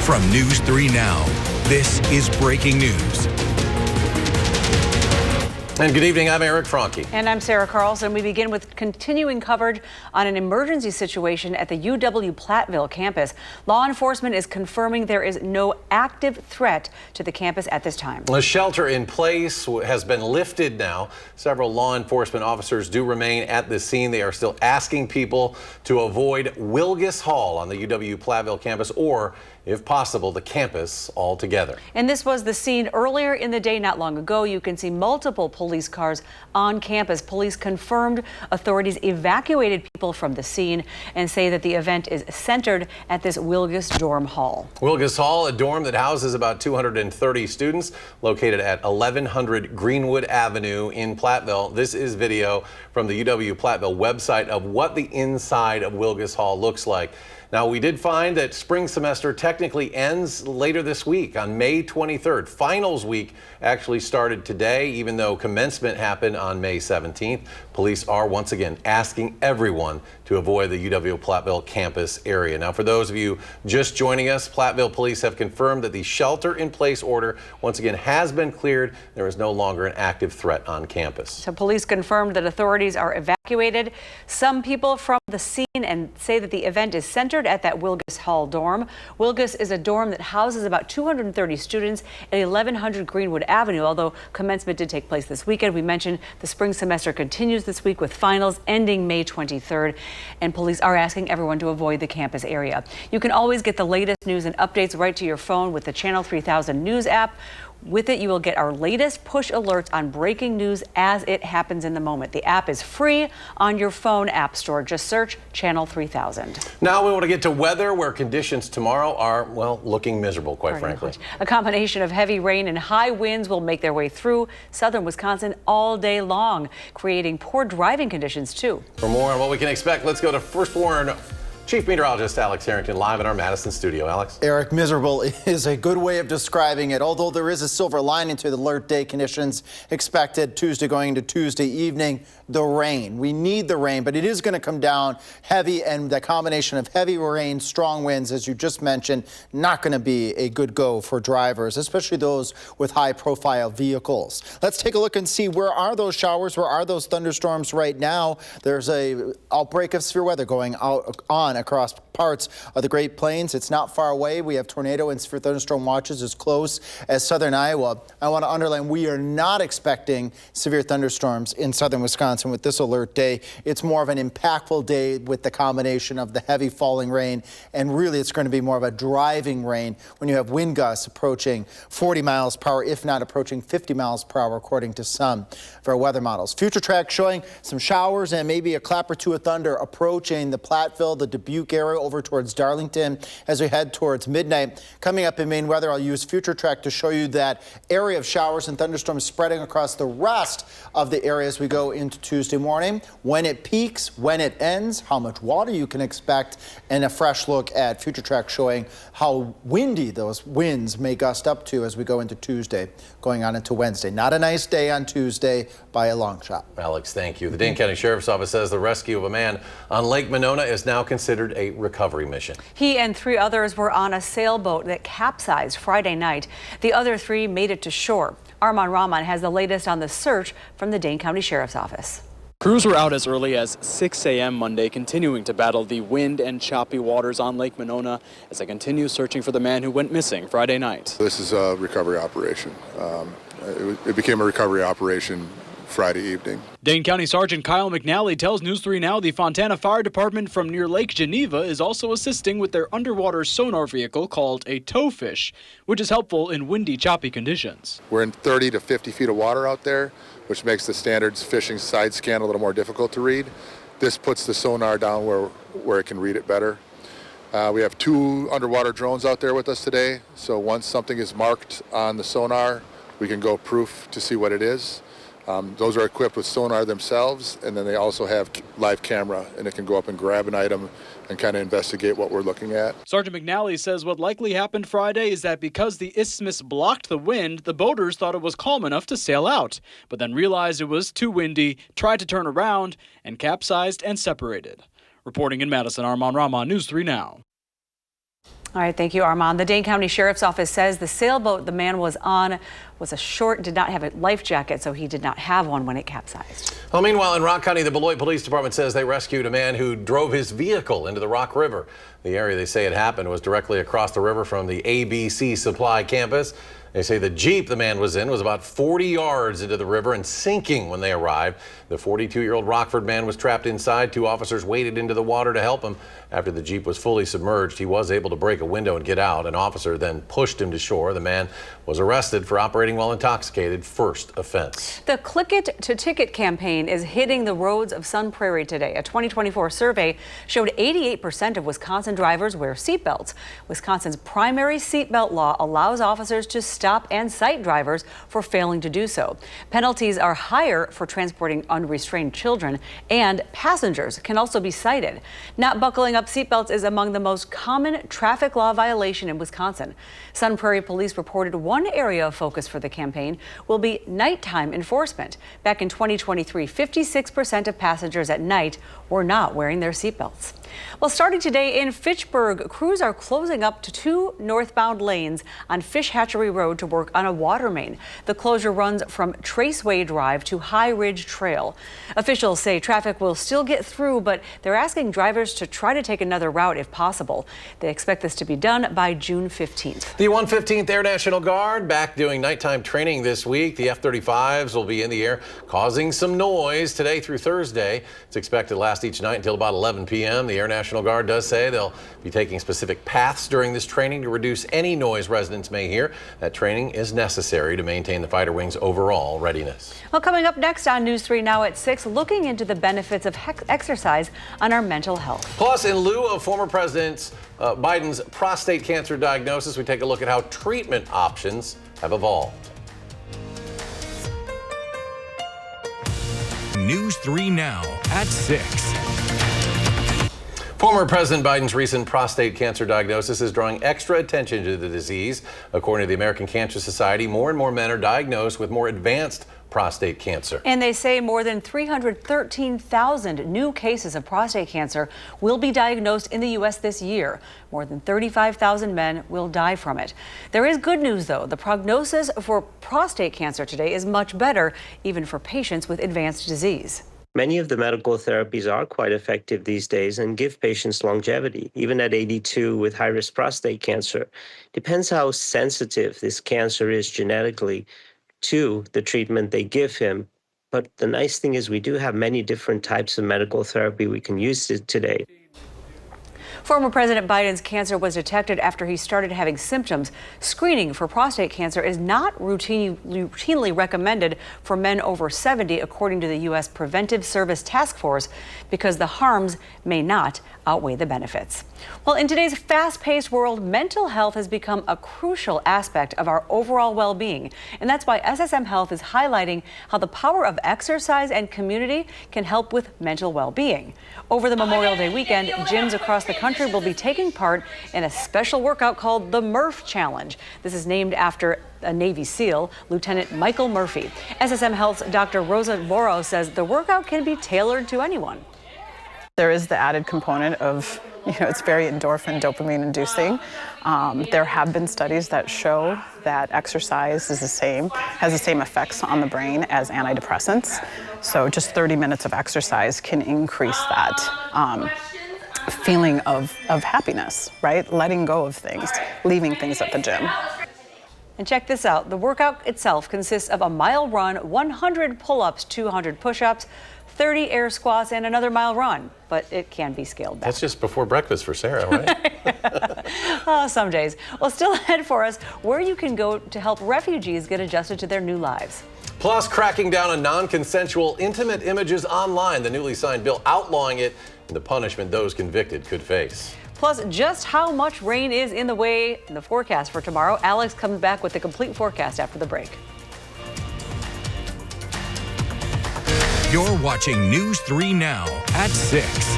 From News 3 Now, this is breaking news. And good evening, I'm Eric Franke. And I'm Sarah Carlson. We begin with continuing coverage on an emergency situation at the UW-Platteville campus. Law enforcement is confirming there is no active threat to the campus at this time. The shelter in place has been lifted now. Several law enforcement officers do remain at the scene. They are still asking people to avoid Wilgus Hall on the UW-Platteville campus, or if possible, the campus altogether. And this was the scene earlier in the day not long ago. You can see multiple police cars on campus. Police confirmed authorities evacuated people from the scene and say that the event is centered at this Wilgus dorm hall. Wilgus Hall, a dorm that houses about 230 students, located at 1100 Greenwood Avenue in Platteville. This is video from the UW-Platteville website of what the inside of Wilgus Hall looks like. Now, we did find that spring semester technically ends later this week on May 23rd. Finals week actually started today, even though commencement happened on May 17th. Police are once again asking everyone to avoid the UW-Platteville campus area. Now, for those of you just joining us, Platteville police have confirmed that the shelter-in-place order once again has been cleared. There is no longer an active threat on campus. So police confirmed that authorities are evacuated some people from the scene and say that the event is centered at that Wilgus Hall dorm. Wilgus is a dorm that houses about 230 students at 1100 Greenwood Avenue, although commencement did take place this weekend. We mentioned the spring semester continues this week with finals ending May 23rd, and police are asking everyone to avoid the campus area. You can always get the latest news and updates right to your phone with the Channel 3000 News app. With it, you will get our latest push alerts on breaking news as it happens in the moment. The app is free on your phone app store. Just search Channel 3000. Now we want to get to weather, where conditions tomorrow are, well, looking miserable, quite frankly. A combination of heavy rain and high winds will make their way through southern Wisconsin all day long, creating poor driving conditions, too. For more on what we can expect, let's go to First Warn Chief Meteorologist Alex Harrington live in our Madison studio. Alex? Eric, miserable is a good way of describing it, although there is a silver lining to the alert day conditions expected Tuesday going into Tuesday evening. The rain. We need the rain, but it is going to come down heavy, and the combination of heavy rain, strong winds, as you just mentioned, not going to be a good go for drivers, especially those with high-profile vehicles. Let's take a look and see, where are those showers, where are those thunderstorms right now? There's a outbreak of severe weather going on across parts of the Great Plains. It's not far away. We have tornado and severe thunderstorm watches as close as southern Iowa. I want to underline, we are not expecting severe thunderstorms in southern Wisconsin with this alert day. It's more of an impactful day with the combination of the heavy falling rain, and really it's going to be more of a driving rain when you have wind gusts approaching 40 miles per hour, if not approaching 50 miles per hour, according to some of our weather models. Future track showing some showers and maybe a clap or two of thunder approaching the Platteville, the Dubuque area over towards Darlington as we head towards midnight. Coming up in main weather, I'll use Future Track to show you that area of showers and thunderstorms spreading across the rest of the area as we go into Tuesday morning, when it peaks, when it ends, how much water you can expect, and a fresh look at Future Track showing how windy those winds may gust up to as we go into Tuesday, going on into Wednesday. Not a nice day on Tuesday by a long shot. Alex, thank you. The Dane County Sheriff's Office says the rescue of a man on Lake Monona is now considered a recovery mission. He and 3 others were on a sailboat that capsized Friday night. The other 3 made it to shore. Armand Rahman has the latest on the search from the Dane County Sheriff's Office. Crews were out as early as 6 a.m. Monday, continuing to battle the wind and choppy waters on Lake Monona as they continue searching for the man who went missing Friday night. This is a recovery operation. It became a recovery operation Friday evening. Dane County Sergeant Kyle McNally tells News 3 Now the Fontana Fire Department from near Lake Geneva is also assisting with their underwater sonar vehicle called a towfish, which is helpful in windy, choppy conditions. We're in 30 to 50 feet of water out there, which makes the standards fishing side scan a little more difficult to read. This puts the sonar down where it can read it better. We have 2 underwater drones out there with us today, so once something is marked on the sonar, we can go proof to see what it is. Those are equipped with sonar themselves, and then they also have live camera, and it can go up and grab an item and kind of investigate what we're looking at. Sergeant McNally says what likely happened Friday is that because the isthmus blocked the wind, the boaters thought it was calm enough to sail out, but then realized it was too windy, tried to turn around, and capsized and separated. Reporting in Madison, Armand Rahman, News 3 Now. All right, thank you, Armand. The Dane County Sheriff's Office says the sailboat the man was on did not have a life jacket, so he did not have one when it capsized. Well, meanwhile, in Rock County, the Beloit Police Department says they rescued a man who drove his vehicle into the Rock River. The area they say it happened was directly across the river from the ABC Supply campus. They say the Jeep the man was in was about 40 yards into the river and sinking when they arrived. The 42-year-old Rockford man was trapped inside. 2 officers waded into the water to help him. After the Jeep was fully submerged, he was able to break a window and get out. An officer then pushed him to shore. The man was arrested for operating while intoxicated, first offense. The Click It to Ticket campaign is hitting the roads of Sun Prairie today. A 2024 survey showed 88% of Wisconsin drivers wear seatbelts. Wisconsin's primary seatbelt law allows officers to stop and cite drivers for failing to do so. Penalties are higher for transporting unrestrained children, and passengers can also be cited. Not buckling up seatbelts is among the most common traffic law violation in Wisconsin. Sun Prairie Police reported one area of focus for the campaign will be nighttime enforcement. Back in 2023, 56% of passengers at night were not wearing their seatbelts. Well, starting today in Fitchburg, crews are closing up to 2 northbound lanes on Fish Hatchery Road to work on a water main. The closure runs from Traceway Drive to High Ridge Trail. Officials say traffic will still get through, but they're asking drivers to try to take another route if possible. They expect this to be done by June 15th. The 115th Air National Guard back doing nighttime training this week. The F-35s will be in the air causing some noise today through Thursday. It's expected to last each night until about 11 p.m. The Air National Guard does say they'll be taking specific paths during this training to reduce any noise residents may hear. That training is necessary to maintain the fighter wing's overall readiness. Well, coming up next on News 3 Now at 6, looking into the benefits of exercise on our mental health. Plus, in lieu of former President Biden's prostate cancer diagnosis, we take a look at how treatment options have evolved. News 3 Now at 6. Former President Biden's recent prostate cancer diagnosis is drawing extra attention to the disease. According to the American Cancer Society, more and more men are diagnosed with more advanced prostate cancer. And they say more than 313,000 new cases of prostate cancer will be diagnosed in the U.S. this year. More than 35,000 men will die from it. There is good news, though. The prognosis for prostate cancer today is much better, even for patients with advanced disease. Many of the medical therapies are quite effective these days and give patients longevity, even at 82 with high-risk prostate cancer. Depends how sensitive this cancer is genetically to the treatment they give him. But the nice thing is we do have many different types of medical therapy we can use today. Former President Biden's cancer was detected after he started having symptoms. Screening for prostate cancer is not routinely recommended for men over 70, according to the U.S. Preventive Service Task Force, because the harms may not outweigh the benefits. Well, in today's fast-paced world, mental health has become a crucial aspect of our overall well-being. And that's why SSM Health is highlighting how the power of exercise and community can help with mental well-being. Over the Memorial Day weekend, gyms across the country will be taking part in a special workout called the Murph Challenge. This is named after a Navy SEAL, Lieutenant Michael Murphy. SSM Health's Dr. Rosa Borro says the workout can be tailored to anyone. There is the added component of, it's very endorphin, dopamine inducing. There have been studies that show that exercise has the same effects on the brain as antidepressants. So just 30 minutes of exercise can increase that feeling of happiness, right? Letting go of things, leaving things at the gym. And check this out. The workout itself consists of a mile run, 100 pull-ups, 200 push-ups, 30 air squats, and another mile run, but it can be scaled back. That's just before breakfast for Sarah, right? Some days. Well, still ahead for us, where you can go to help refugees get adjusted to their new lives. Plus, cracking down on non-consensual intimate images online. The newly signed bill outlawing it and the punishment those convicted could face. Plus, just how much rain is in the forecast for tomorrow. Alex comes back with the complete forecast after the break. You're watching News 3 Now at 6.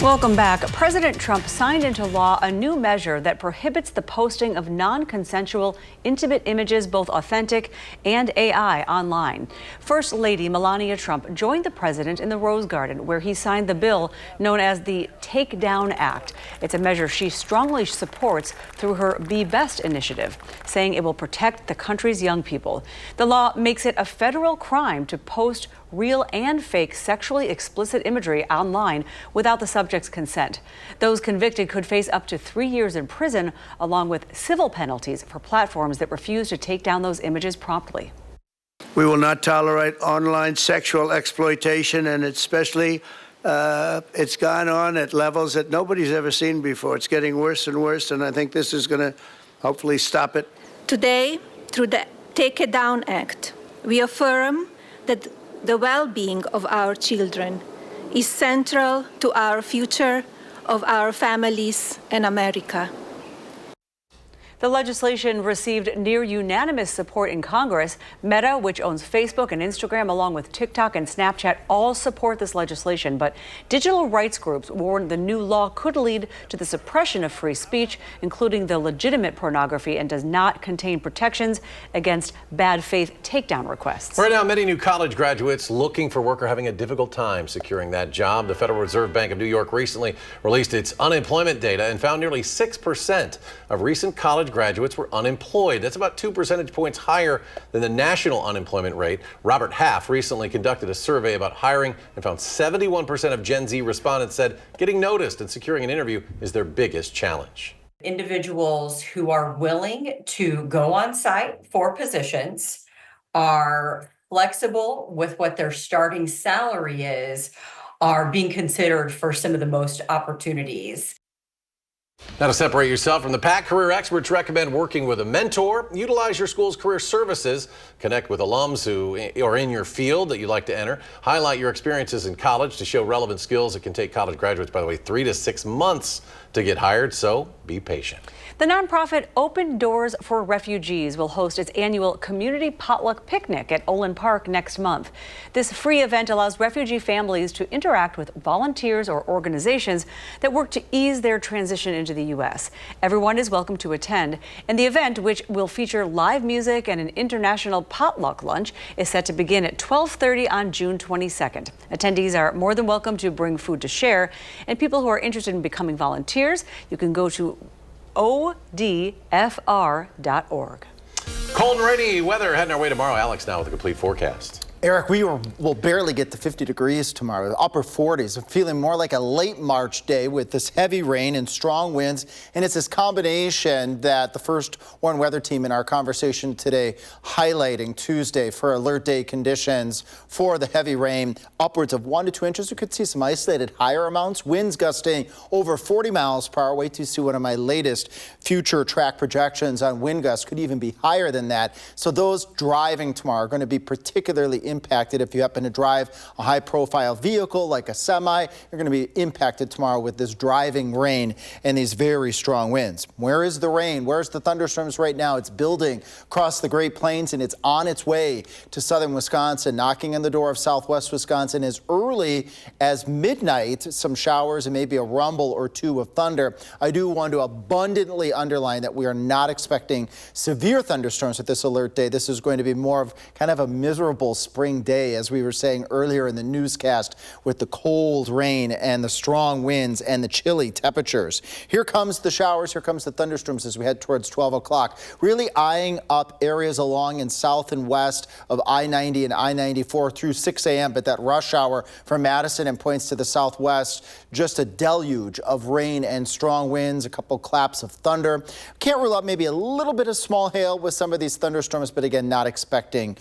Welcome back. President Trump signed into law a new measure that prohibits the posting of non-consensual intimate images, both authentic and AI, online. First Lady Melania Trump joined the president in the Rose Garden, where he signed the bill known as the Take Down Act. It's a measure she strongly supports through her Be Best initiative, saying it will protect the country's young people. The law makes it a federal crime to post real and fake sexually explicit imagery online without the subject's consent. Those convicted could face up to 3 years in prison, along with civil penalties for platforms that refuse to take down those images promptly. We will not tolerate online sexual exploitation, and especially it's gone on at levels that nobody's ever seen before. It's getting worse and worse, and I think this is going to hopefully stop it. Today, through the Take It Down Act, we affirm that the well-being of our children is central to our future of our families and America. The legislation received near unanimous support in Congress. Meta, which owns Facebook and Instagram, along with TikTok and Snapchat, all support this legislation. But digital rights groups warn the new law could lead to the suppression of free speech, including the legitimate pornography, and does not contain protections against bad faith takedown requests. Right now, many new college graduates looking for work are having a difficult time securing that job. The Federal Reserve Bank of New York recently released its unemployment data and found nearly 6% of recent college graduates were unemployed. That's about 2 percentage points higher than the national unemployment rate. Robert Half recently conducted a survey about hiring and found 71% of Gen Z respondents said getting noticed and securing an interview is their biggest challenge. Individuals who are willing to go on site for positions, are flexible with what their starting salary is, are being considered for some of the most opportunities. Now, to separate yourself from the pack, career experts recommend working with a mentor. Utilize your school's career services. Connect with alums who are in your field that you'd like to enter. Highlight your experiences in college to show relevant skills. It can take college graduates, by the way, 3 to 6 months to get hired, so be patient. The nonprofit Open Doors for Refugees will host its annual community potluck picnic at Olin Park next month. This free event allows refugee families to interact with volunteers or organizations that work to ease their transition into the U.S. Everyone is welcome to attend, and the event, which will feature live music and an international potluck lunch, is set to begin at 12:30 on June 22nd. Attendees are more than welcome to bring food to share, and people who are interested in becoming volunteers, you can go to odfr.org. Cold and rainy weather heading our way tomorrow. Alex now with a complete forecast. Eric, will barely get to 50 degrees tomorrow, the upper 40s. I'm feeling more like a late March day with this heavy rain and strong winds. And it's this combination that the first warn weather team in our conversation today highlighting Tuesday for alert day conditions for the heavy rain, upwards of 1 to 2 inches. You could see some isolated higher amounts, winds gusting over 40 miles per hour. Wait to see one of my latest future track projections on wind gusts could even be higher than that. So those driving tomorrow are going to be particularly impacted. If you happen to drive a high-profile vehicle like a semi, you're going to be impacted tomorrow with this driving rain and these very strong winds. Where is the rain? Where's the thunderstorms right now? It's building across the Great Plains, and it's on its way to southern Wisconsin, knocking on the door of southwest Wisconsin as early as midnight. Some showers and maybe a rumble or two of thunder. I do want to abundantly underline that we are not expecting severe thunderstorms at this alert day. This is going to be more of kind of a miserable spring day, as we were saying earlier in the newscast, with the cold rain and the strong winds and the chilly temperatures. Here comes the showers. Here comes the thunderstorms as we head towards 12 o'clock. Really eyeing up areas along in south and west of I-90 and I-94 through 6 a.m. But that rush hour from Madison and points to the southwest, just a deluge of rain and strong winds, a couple claps of thunder. Can't rule out maybe a little bit of small hail with some of these thunderstorms, but again, not expecting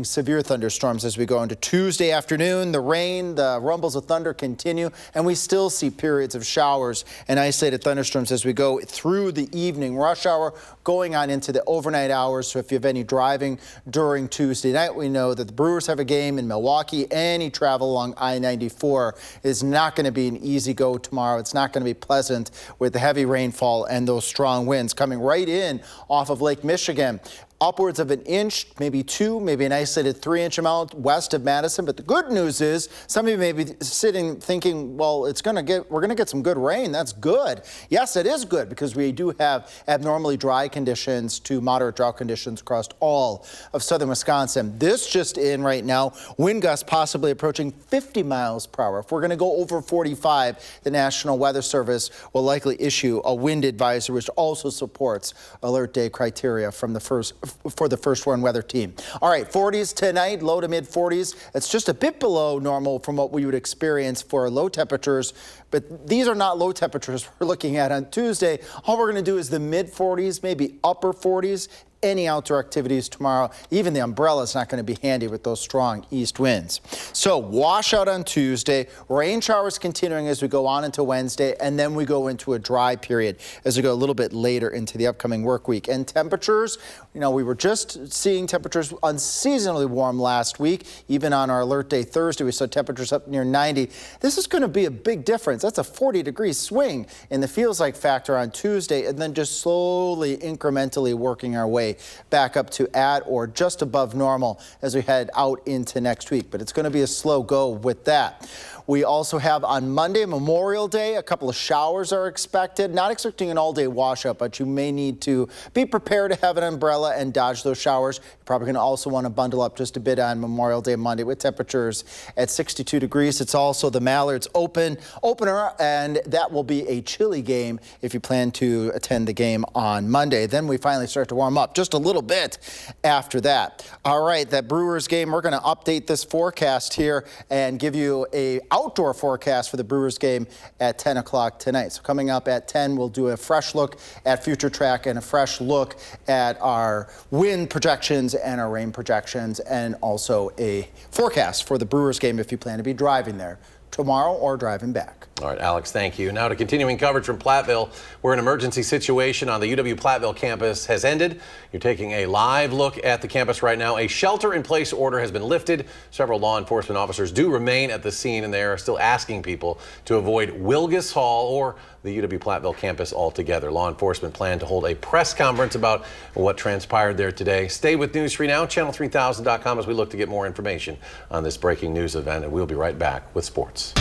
severe thunderstorms as we go into Tuesday afternoon. The rain, the rumbles of thunder continue, and we still see periods of showers and isolated thunderstorms as we go through the evening rush hour, going on into the overnight hours. So if you have any driving during Tuesday night, we know that the Brewers have a game in Milwaukee. Any travel along I-94 is not going to be an easy go tomorrow. It's not going to be pleasant with the heavy rainfall and those strong winds coming right in off of Lake Michigan. upwards of an inch, maybe 2, maybe an isolated 3-inch amount west of Madison. But the good news is some of you may be sitting thinking, well, we're going to get some good rain. That's good. Yes, it is good because we do have abnormally dry conditions to moderate drought conditions across all of southern Wisconsin. This just in right now, wind gusts possibly approaching 50 miles per hour. If we're going to go over 45, the National Weather Service will likely issue a wind advisory, which also supports alert day criteria for the first warn weather team. All right, 40s tonight, low to mid 40s. It's just a bit below normal from what we would experience for low temperatures, but these are not low temperatures we're looking at on Tuesday. All we're going to do is the mid 40s, maybe upper 40s. Any outdoor activities tomorrow, even the umbrella is not going to be handy with those strong east winds. So washout on Tuesday, rain showers continuing as we go on into Wednesday, and then we go into a dry period as we go a little bit later into the upcoming work week. And temperatures, we were just seeing temperatures unseasonably warm last week. Even on our alert day Thursday, we saw temperatures up near 90. This is going to be a big difference. That's a 40-degree swing in the feels like factor on Tuesday, and then just slowly, incrementally working our way back up to at or just above normal as we head out into next week. But it's going to be a slow go with that. We also have on Monday, Memorial Day, a couple of showers are expected. Not expecting an all-day washout, but you may need to be prepared to have an umbrella and dodge those showers. You're probably going to also want to bundle up just a bit on Memorial Day Monday with temperatures at 62 degrees. It's also the Mallards opener, and that will be a chilly game if you plan to attend the game on Monday. Then we finally start to warm up just a little bit after that. All right, that Brewers game, we're going to update this forecast here and give you a outdoor forecast for the Brewers game at 10 o'clock tonight. So coming up at 10, we'll do a fresh look at Future Track and a fresh look at our wind projections and our rain projections, and also a forecast for the Brewers game if you plan to be driving there tomorrow or driving back. All right, Alex, thank you. Now to continuing coverage from Platteville, where an emergency situation on the UW-Platteville campus has ended. You're taking a live look at the campus right now. A shelter-in-place order has been lifted. Several law enforcement officers do remain at the scene, and they are still asking people to avoid Wilgus Hall or the UW-Platteville campus altogether. Law enforcement plan to hold a press conference about what transpired there today. Stay with News 3 Now, channel3000.com, as we look to get more information on this breaking news event, and we'll be right back with sports.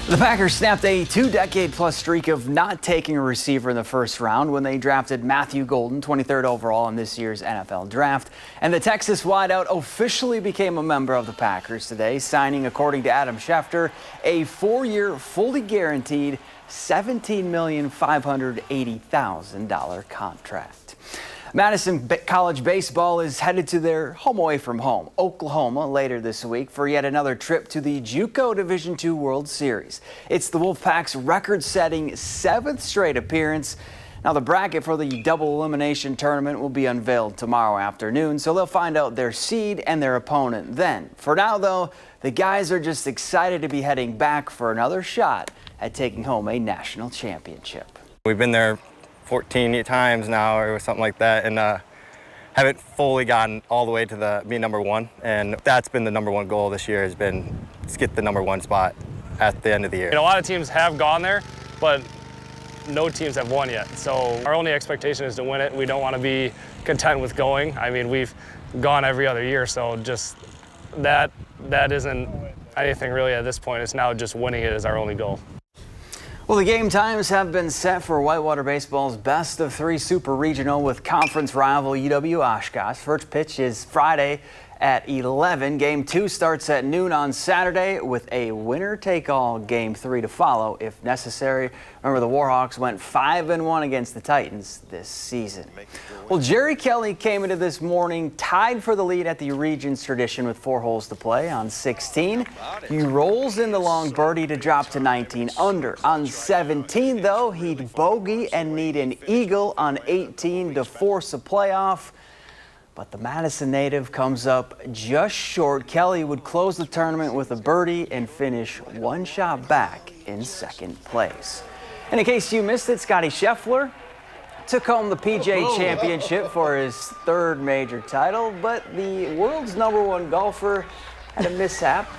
The Packers snapped a 2-decade-plus streak of not taking a receiver in the first round when they drafted Matthew Golden, 23rd overall in this year's NFL draft. And the Texas wideout officially became a member of the Packers today, signing, according to Adam Schefter, a 4-year, fully guaranteed $17,580,000 contract. Madison College baseball is headed to their home away from home, Oklahoma, later this week for yet another trip to the JUCO Division II World Series. It's the Wolfpack's record-setting 7th straight appearance. Now, the bracket for the double elimination tournament will be unveiled tomorrow afternoon, so they'll find out their seed and their opponent then. For now, though, the guys are just excited to be heading back for another shot at taking home a national championship. We've been there 14 times now or something like that, and haven't fully gotten all the way to being number one. And that's been the number one goal this year, has been to get the number one spot at the end of the year. A lot of teams have gone there, but no teams have won yet. So our only expectation is to win it. We don't want to be content with going. I mean, we've gone every other year, so just that isn't anything really at this point. It's now just winning it is our only goal. Well, the game times have been set for Whitewater Baseball's best of 3 Super Regional with conference rival UW-Oshkosh. First pitch is Friday at 11. Game 2 starts at noon on Saturday with a winner-take-all Game 3 to follow if necessary. Remember, the Warhawks went 5-1 against the Titans this season. Well, Jerry Kelly came into this morning tied for the lead at the Regents Tradition with 4 holes to play on 16. He rolls in the long birdie to drop to 19 under. On 17, though, he'd bogey and need an eagle on 18 to force a playoff. But the Madison native comes up just short. Kelly would close the tournament with a birdie and finish 1 shot back in 2nd place. And in case you missed it, Scotty Scheffler took home the PGA Championship for his 3rd major title, but the world's #1 golfer had a mishap,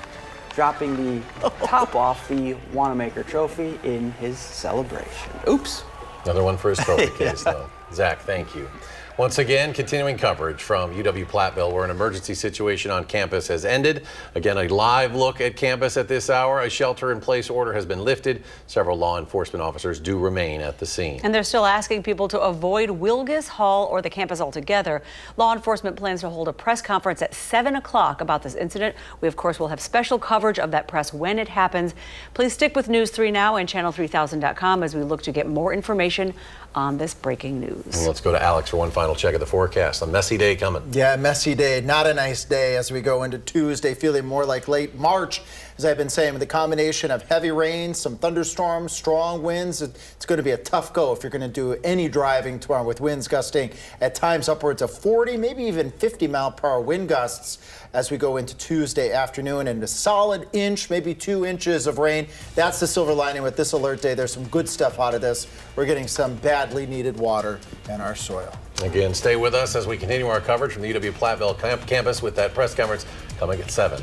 dropping the top off the Wanamaker Trophy in his celebration. Oops. Another one for his trophy case, though. Zach, thank you. Once again, continuing coverage from UW-Platteville, where an emergency situation on campus has ended. Again, a live look at campus at this hour. A shelter-in-place order has been lifted. Several law enforcement officers do remain at the scene. And they're still asking people to avoid Wilgus Hall or the campus altogether. Law enforcement plans to hold a press conference at 7 o'clock about this incident. We, of course, will have special coverage of that press when it happens. Please stick with News 3 Now and channel3000.com as we look to get more information on this breaking news. And let's go to Alex for one final check of the forecast. A messy day coming. Yeah, messy day. Not a nice day as we go into Tuesday, feeling more like late March. As I've been saying, with the combination of heavy rain, some thunderstorms, strong winds, it's going to be a tough go if you're going to do any driving tomorrow, with winds gusting at times upwards of 40, maybe even 50-mile-per-hour wind gusts as we go into Tuesday afternoon, and a solid inch, maybe 2 inches of rain. That's the silver lining with this alert day. There's some good stuff out of this. We're getting some badly needed water in our soil. Again, stay with us as we continue our coverage from the UW-Platteville campus with that press conference coming at 7.